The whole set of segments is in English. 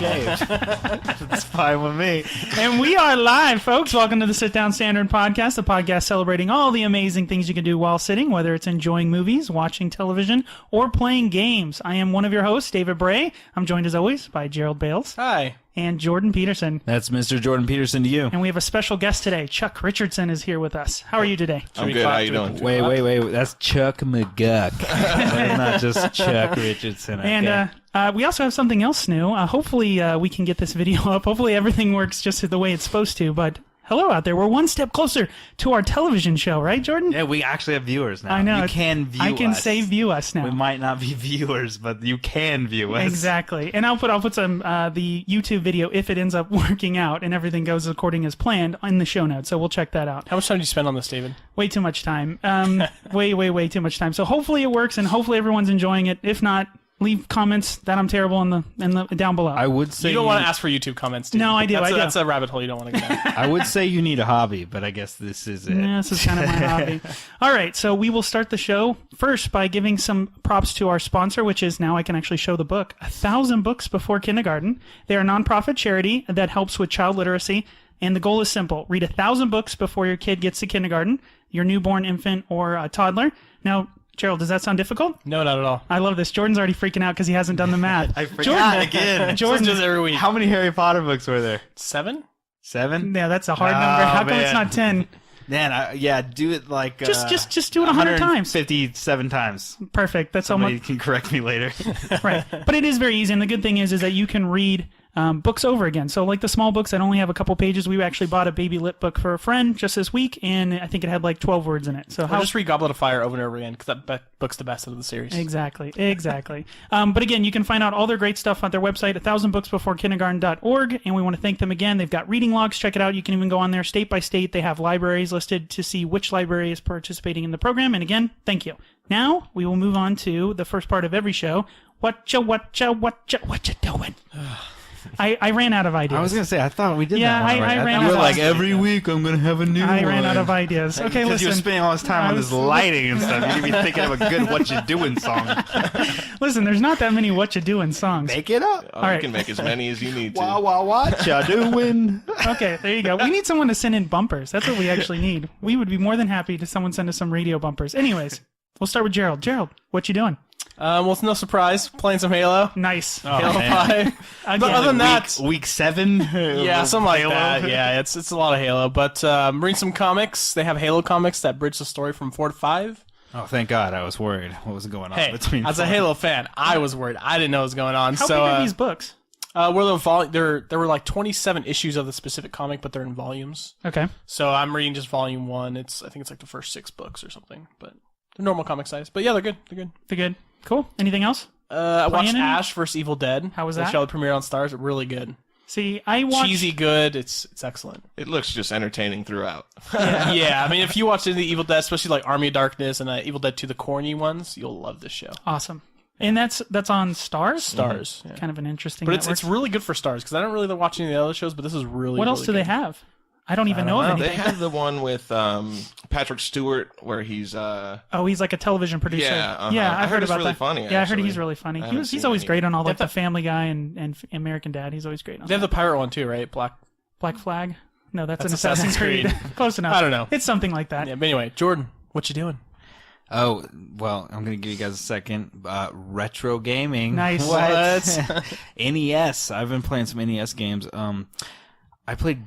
shaved. It's fine with me. And we are live, folks. Welcome to the Sit Down Standard Podcast, the podcast celebrating all the amazing things you can do while sitting, whether it's enjoying movies, watching television, or playing games. I am one of your hosts, David Bray. I'm joined, as always, by Gerald Bales. Hi. And Jordan Peterson. That's Mr. Jordan Peterson to you. And we have a special guest today. Chuck Richardson is here with us. How are you today? I'm good. How you doing? Wait. That's Chuck McGuck. Not just Chuck Richardson. Okay. And we also have something else new. Hopefully we can get this video up. Hopefully everything works just the way it's supposed to. But hello out there. We're one step closer to our television show, right, Jordan? Yeah, we actually have viewers now. I know. You can view us. I can say view us now. We might not be viewers, but you can view us. Exactly. And I'll put some the YouTube video, if it ends up working out and everything goes according as planned, in the show notes. So we'll check that out. How much time did you spend on this, David? Way too much time. Way too much time. So hopefully it works and hopefully everyone's enjoying it. If not, leave comments that I'm terrible in the down below. I would say you don't want to ask for YouTube comments, do you? No, I do. That's a rabbit hole you don't want to go down. I would say you need a hobby, but I guess this is it. Yeah, this is kind of my hobby. All right, so we will start the show first by giving some props to our sponsor, which is, now I can actually show the book, 1,000 Books Before Kindergarten. They are a nonprofit charity that helps with child literacy, and the goal is simple. Read 1,000 books before your kid gets to kindergarten, your newborn infant or a toddler. Now, Gerald, does that sound difficult? No, not at all. I love this. Jordan's already freaking out because he hasn't done the math. I forgot again. Jordan does every week. How many Harry Potter books were there? 7? 7? Yeah, that's a hard number. How come it's not 10? Man, do it like just do it 100 times. 57 times. Perfect. That's Somebody almost can correct me later. right. But it is very easy, and the good thing is that you can read books over again. So like the small books that only have a couple pages, we actually bought a baby lit book for a friend just this week, and I think it had like 12 words in it. So just read Goblet of Fire over and over again, because that book's the best out of the series. Exactly. But again, you can find out all their great stuff on their website, 1000booksbeforekindergarten.org, and we want to thank them again. They've got reading logs. Check it out. You can even go on there state by state. They have libraries listed to see which library is participating in the program. And again, thank you. Now we will move on to the first part of every show. Whatcha doing? I ran out of ideas. I was going to say, I thought we did that one. I ran out You're of like, ideas. every week I'm going to have a new one. I ran out of ideas. Okay, because listen. you're spending all this time on this lighting and stuff. You could be thinking of a good What You Doing song. Listen, there's not that many What You Doing songs. Make it up. Oh, All right. You can make as many as you need to. What you doing? Okay, there you go. We need someone to send in bumpers. That's what we actually need. We would be more than happy to someone send us some radio bumpers. Anyways, we'll start with Gerald. Gerald, what you doing? Well, it's no surprise. Playing some Halo. Nice. Halo 5. But other than that... Week 7? Yeah, something like that. Yeah, it's a lot of Halo. But reading some comics. They have Halo comics that bridge the story from 4 to 5. Oh, thank God. I was worried. What was going on between as a Halo fan, I was worried. I didn't know what was going on. How big are these books? There were like 27 issues of the specific comic, but they're in volumes. Okay. So I'm reading just volume 1. I think it's like the first 6 books or something. But they're normal comic size. But yeah, they're good. They're good. Cool. Anything else? I watched Ash vs. Evil Dead. How was that? The show that premiered on Stars. Really good. See, I watched... Cheesy good. It's excellent. It looks just entertaining throughout. Yeah, I mean, if you watch any of the Evil Dead, especially like Army of Darkness and Evil Dead 2, the corny ones, you'll love this show. Awesome. And that's on Stars? Stars. Mm-hmm. Yeah. Kind of an interesting But it's really good for Stars, because I don't really watch any of the other shows, but this is really What else do they have? I don't even know of anything. They have the one with Patrick Stewart where he's... Oh, he's like a television producer. Yeah, yeah, I've heard it's about really that. funny, Yeah, I heard actually. he's really funny. I haven't He's seen always any. great on all like the Family Guy and American Dad. He's always great on They have the pirate one too, right? Black Flag? No, that's an Assassin's Creed. Close enough. I don't know. It's something like that. Yeah, but anyway, Jordan, what you doing? Oh, well, I'm going to give you guys a second. Retro gaming. Nice. What? NES. I've been playing some NES games. I played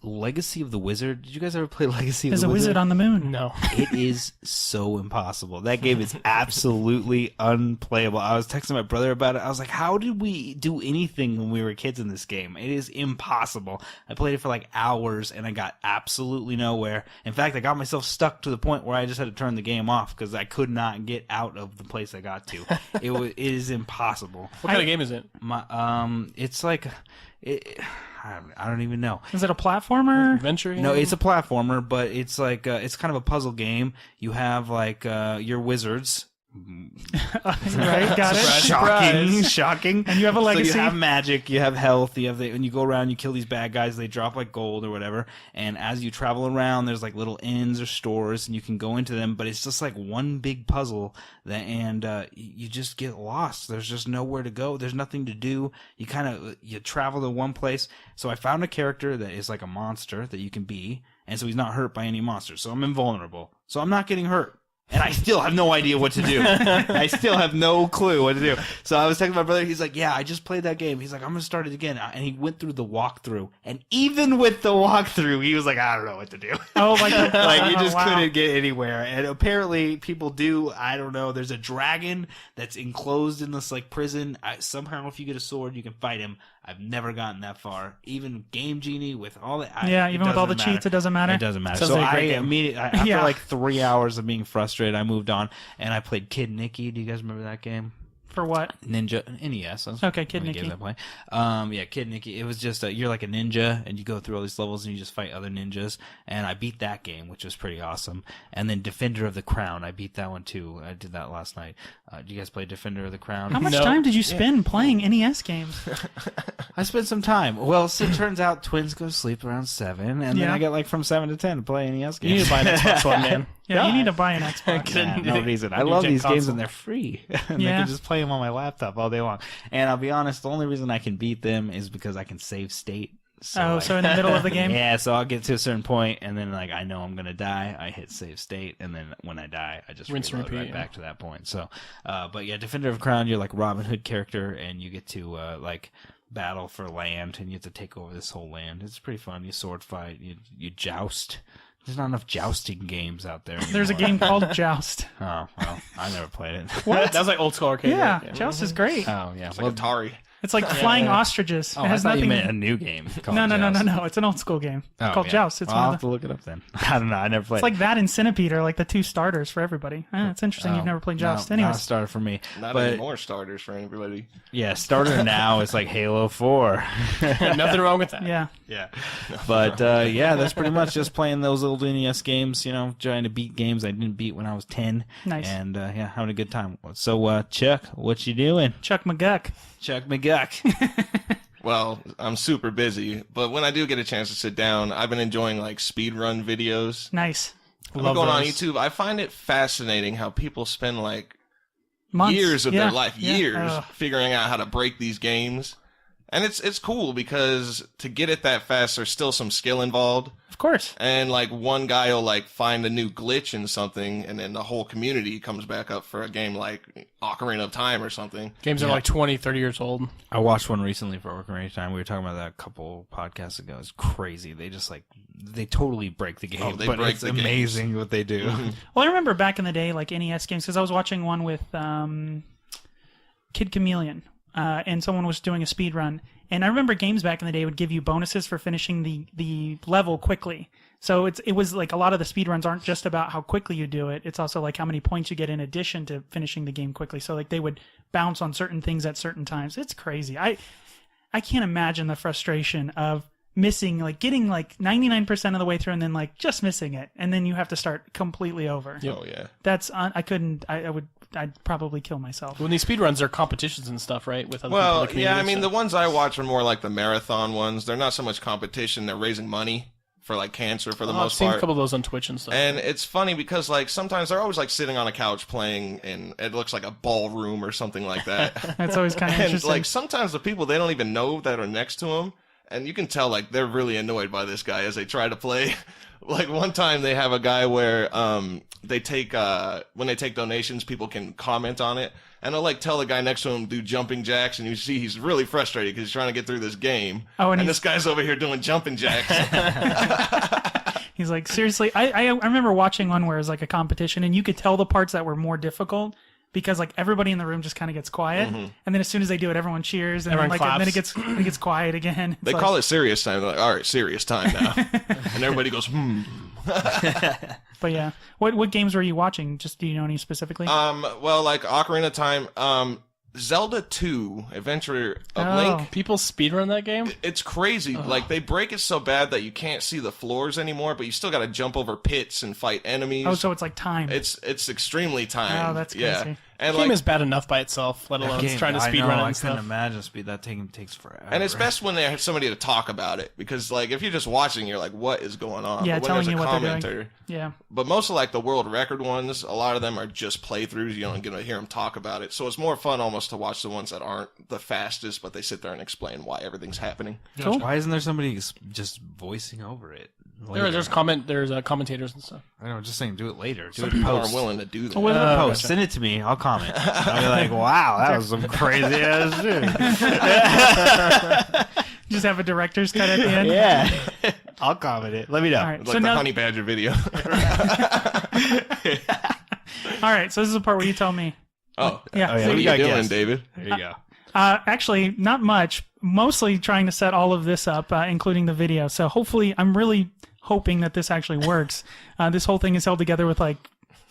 Legacy of the Wizard. Did you guys ever play Legacy of There's the a Wizard? wizard on the moon. No. It is so impossible. That game is absolutely unplayable. I was texting my brother about it. I was like, how did we do anything when we were kids in this game? It is impossible. I played it for like hours and I got absolutely nowhere. In fact, I got myself stuck to the point where I just had to turn the game off because I could not get out of the place I got to. It is impossible. What kind of game is it? It's like... I don't even know. Is it a platformer? Adventure game? No, it's a platformer, but it's like it's kind of a puzzle game. You have like your wizards, Right, got it. Shocking. And you have a legacy. So you have magic, you have health, you have when you go around, you kill these bad guys, they drop like gold or whatever. And as you travel around, there's like little inns or stores, and you can go into them. But it's just like one big puzzle, and you just get lost. There's just nowhere to go. There's nothing to do. You travel to one place. So I found a character that is like a monster that you can be, and so he's not hurt by any monsters. So I'm invulnerable. So I'm not getting hurt. And I still have no idea what to do. I still have no clue what to do. So I was texting my brother. He's like, yeah, I just played that game. He's like, I'm going to start it again. And he went through the walkthrough. And even with the walkthrough, he was like, I don't know what to do. Oh, like you just couldn't get anywhere. And apparently people do. I don't know. There's a dragon that's enclosed in this like prison. Somehow if you get a sword, you can fight him. I've never gotten that far. Even Game Genie with all the even with all the cheats, it doesn't matter. It doesn't matter. Sounds So like a great I game. immediately after like 3 hours of being frustrated, I moved on and I played Kid Nicky. Do you guys remember that game? For what? Ninja NES. That's Okay, Kid what Nicky. games I play. Kid Nicky. It was just you're like a ninja and you go through all these levels and you just fight other ninjas. And I beat that game, which was pretty awesome. And then Defender of the Crown, I beat that one too. I did that last night. Do you guys play Defender of the Crown? How much time did you spend playing NES games? I spent some time. Well, so it turns out twins go to sleep around 7, and then I get like from 7 to 10 to play NES games. You need to buy an Xbox One, man. Yeah, you need to buy an Xbox. Yeah, no reason. I love these games and they're free. And I can just play them on my laptop all day long. And I'll be honest, the only reason I can beat them is because I can save state. So so in the middle of the game? Yeah, so I'll get to a certain point, and then like I know I'm gonna die. I hit save state, and then when I die, I just Rinse and reload repeat, right yeah. back to that point. So, but yeah, Defender of Crown, you're like Robin Hood character, and you get to like battle for land, and you have to take over this whole land. It's pretty fun. You sword fight, you joust. There's not enough jousting games out there anymore. There's a game called Joust. Oh, well, I never played it. What? That was like old school arcade. Yeah, right? Joust is great. Oh, yeah. It's like Atari. It's like flying ostriches. Oh, It I has thought nothing. you meant a new game. called No. Joust. It's an old school game Oh, called yeah. Joust. It's Well, I'll one have of the. to look it up then. I don't know. I never played It's like that and Centipede are like the two starters for everybody. It's interesting you've never played Joust. No, not a Anyways, starter for me. Not but, anymore starters for anybody. Yeah, starter now is like Halo 4. Nothing wrong with that. yeah. Yeah. But yeah, that's pretty much just playing those old NES games, trying to beat games I didn't beat when I was 10. Nice. And yeah, having a good time. So Chuck, what you doing? Chuck McGuck. Chuck McGuck. Well, I'm super busy, but when I do get a chance to sit down, I've been enjoying like speedrun videos. Nice. I'm Love going on those. YouTube. I find it fascinating how people spend like Months. years of Yeah. their life, Yeah. years Ugh. figuring out how to break these games. And it's cool because to get it that fast, there's still some skill involved. Of course. And like one guy will like find a new glitch in something, and then the whole community comes back up for a game like Ocarina of Time or something. Games are like 20, 30 years old. I watched one recently for Ocarina of Time. We were talking about that a couple podcasts ago. It's crazy. They just they totally break the game. Oh, they but break it's the games. amazing what they do. Well, I remember back in the day, like NES games, because I was watching one with Kid Chameleon, and someone was doing a speed run. And I remember games back in the day would give you bonuses for finishing the level quickly. So it was like a lot of the speed runs aren't just about how quickly you do it. It's also like how many points you get in addition to finishing the game quickly. So like they would bounce on certain things at certain times. It's crazy. I can't imagine the frustration of missing, like getting like 99% of the way through and then like just missing it. And then you have to start completely over. Oh yeah. That's, I'd probably kill myself. When these speedruns are competitions and stuff, right? With other people Well, in the community yeah, I and mean, the stuff. ones I watch are more like the marathon ones. They're not so much competition. They're raising money for like cancer for the I've most seen part. a couple of those on Twitch and stuff. And it's funny because like sometimes they're always like sitting on a couch playing, and it looks like a ballroom or something like that. That's always kind of And interesting. like sometimes the people they don't even know that are next to them, and you can tell like they're really annoyed by this guy as they try to play. Like one time they have a guy where they take when they take donations, people can comment on it, and they'll like tell the guy next to him do jumping jacks, and you see he's really frustrated because he's trying to get through this game. Oh, and this guy's over here doing jumping jacks. He's like, seriously, I remember watching one where it was like a competition, and you could tell the parts that were more difficult because like everybody in the room just kind of gets quiet, and then as soon as they do it, everyone cheers, and then, Everyone like and then claps. it gets quiet again. They call it serious time. They're like, all right, serious time now, and everybody goes, But yeah, what games were you watching? Just do you know any specifically? Well, like Ocarina of Time, Zelda 2, Adventure of Oh. Link. People speedrun that game? It's crazy. Like they break it so bad that you can't see the floors anymore, but you still got to jump over pits and fight enemies. Oh, so it's like time. It's extremely timed. Oh, that's Yeah. crazy. And The game is bad enough by itself, let alone trying to speed run it I and couldn't stuff. imagine speed. That takes forever. and it's best when they have somebody to talk about it, because like if you're just watching, you're like, what is going on? Yeah, but when telling there's you a what they're commenter, doing. Yeah. But most of like the world record ones, a lot of them are just playthroughs. You don't get to hear them talk about it, so it's more fun almost to watch the ones that aren't the fastest, but they sit there and explain why everything's happening. Cool. Why isn't there somebody just voicing over it? There's commentators and stuff. I know, just saying, do it later. Do Some it people post. are willing to do that. Well, Post. Send it to me. I'll comment. I'll be like, wow, that was some crazy ass shit. Just have a director's cut at the end. Yeah. I'll comment it. Let me know. All right. Like So the now, honey badger video. all right. So this is the part where you tell me. Oh, Yeah. Oh, yeah. So what are you got you doing, guessed. David? There you go. Actually, not much. Mostly trying to set all of this up, including the video. So hopefully, I'm really hoping that this actually works. This whole thing is held together with like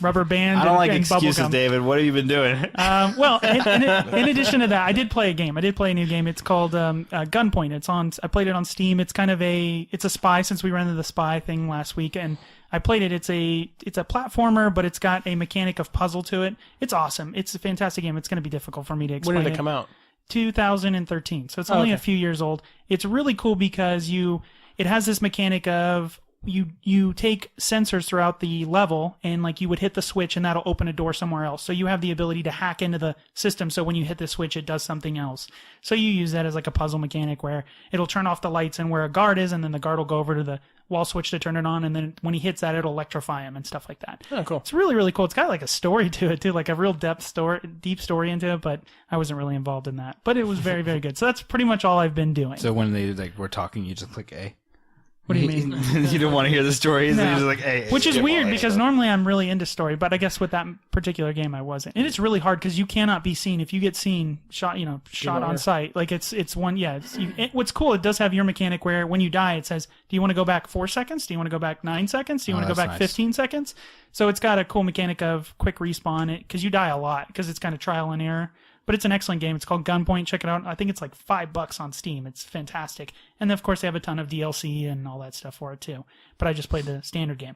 rubber band. I don't like and bubble excuses, gum. David. What have you been doing? Well, in addition to that, I did play a game. I did play a new game. It's called Gunpoint. I played it on Steam. It's kind of it's a spy, since we ran into the spy thing last week, and I played it. It's a platformer, but it's got a mechanic of puzzle to it. It's awesome. It's a fantastic game. It's going to be difficult for me to explain. When did it come out? 2013. So it's only okay. a few years old. It's really cool because it has this mechanic of you take sensors throughout the level, and like you would hit the switch and that'll open a door somewhere else. So you have the ability to hack into the system, so when you hit the switch it does something else. So you use that as like a puzzle mechanic where it'll turn off the lights and where a guard is, and then the guard will go over to the wall switch to turn it on, and then when he hits that it'll electrify him and stuff like that. Oh, cool. It's really, really cool. It's got like a story to it too, like a real deep story into it, but I wasn't really involved in that. But it was very, very good. So that's pretty much all I've been doing. So when they were talking, you just click A. What do you mean? You didn't want to hear the stories. No. You're just like A. Which is Yeah, weird well, because normally I'm really into story, but I guess with that particular game I wasn't. And it's really hard because you cannot be seen. If you get seen, shot on sight, like it's one. Yeah. What's cool? It does have your mechanic where when you die, it says, "Do you want to go back 4 seconds? Do you want to go back 9 seconds? Do you want to go that's back nice. 15 seconds?" So it's got a cool mechanic of quick respawn. Because you die a lot because it's kind of trial and error. But it's an excellent game. It's called Gunpoint. Check it out. I think it's like $5 on Steam. It's fantastic. And of course, they have a ton of DLC and all that stuff for it too. But I just played the standard game.